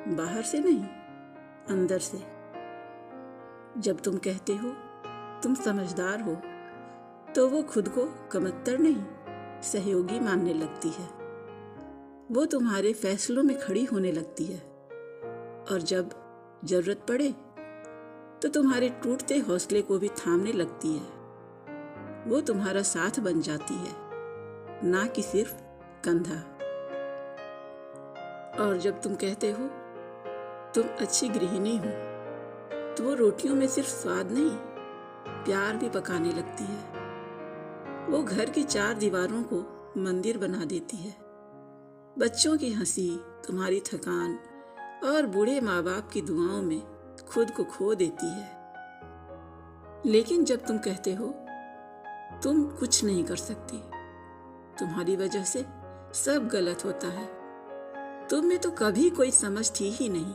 बाहर से नहीं, अंदर से। जब तुम कहते हो तुम समझदार हो, तो वो खुद को कमतर नहीं, सहयोगी मानने लगती है। वो तुम्हारे फैसलों में खड़ी होने लगती है, और जब जरूरत पड़े तो तुम्हारे टूटते हौसले को भी थामने लगती है। वो तुम्हारा साथ बन जाती है, ना कि सिर्फ कंधा। और जब तुम कहते हो तुम अच्छी गृहिणी हो, तो वो रोटियों में सिर्फ स्वाद नहीं, प्यार भी पकाने लगती है। वो घर की 4 दीवारों को मंदिर बना देती है। बच्चों की हंसी, तुम्हारी थकान और बूढ़े माँ बाप की दुआओं में खुद को खो देती है। लेकिन जब तुम कहते हो तुम कुछ नहीं कर सकती, तुम्हारी वजह से सब गलत होता है, तुम में तो कभी कोई समझ थी ही नहीं,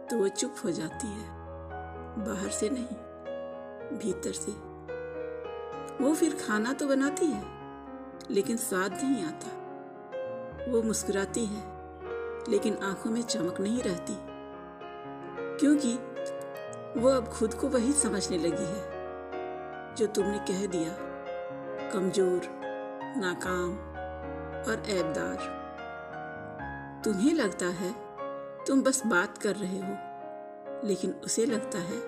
तो वो चुप हो जाती है। बाहर से नहीं, भीतर से। वो फिर खाना तो बनाती है, लेकिन स्वाद नहीं आता। वो मुस्कुराती है, लेकिन आंखों में चमक नहीं रहती, क्योंकि वो अब खुद को वही समझने लगी है जो तुमने कह दिया, कमजोर, नाकाम और ऐबदार। तुम्हें लगता है तुम बस बात कर रहे हो, लेकिन उसे लगता है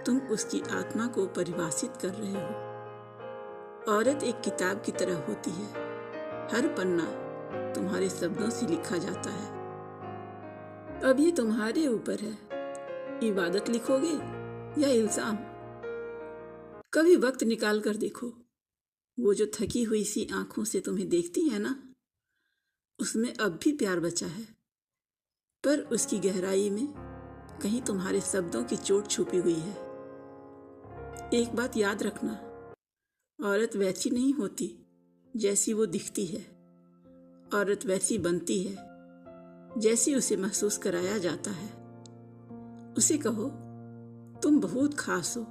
तुम उसकी आत्मा को परिभाषित कर रहे हो। औरत एक किताब की तरह होती है, हर पन्ना तुम्हारे शब्दों से लिखा जाता है। अब ये तुम्हारे ऊपर है, इबादत लिखोगे या इल्जाम। कभी वक्त निकाल कर देखो, वो जो थकी हुई सी आंखों से तुम्हें देखती है ना, उसमें अब भी प्यार बचा है, पर उसकी गहराई में कहीं तुम्हारे शब्दों की चोट छुपी हुई है। एक बात याद रखना, औरत वैसी नहीं होती जैसी वो दिखती है। औरत वैसी बनती है जैसी उसे महसूस कराया जाता है। उसे कहो तुम बहुत खास हो,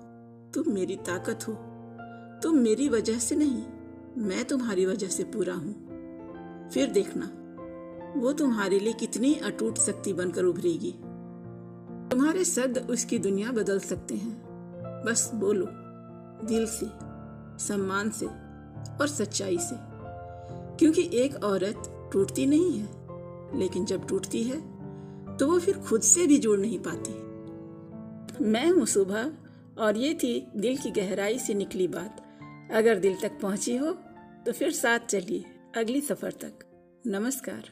तुम मेरी ताकत हो, तुम मेरी वजह से नहीं, मैं तुम्हारी वजह से पूरा हूं। फिर देखना वो तुम्हारे लिए कितनी अटूट शक्ति बनकर उभरेगी। तुम्हारे शब्द उसकी दुनिया बदल सकते हैं। बस बोलो, दिल से, सम्मान से और सच्चाई से। क्योंकि एक औरत टूटती नहीं है, लेकिन जब टूटती है तो वो फिर खुद से भी जुड़ नहीं पाती। मैं हूँ सुबह, और ये थी दिल की गहराई से निकली बात। अगर दिल तक पहुंची हो तो फिर साथ चलिए अगली सफर तक। नमस्कार।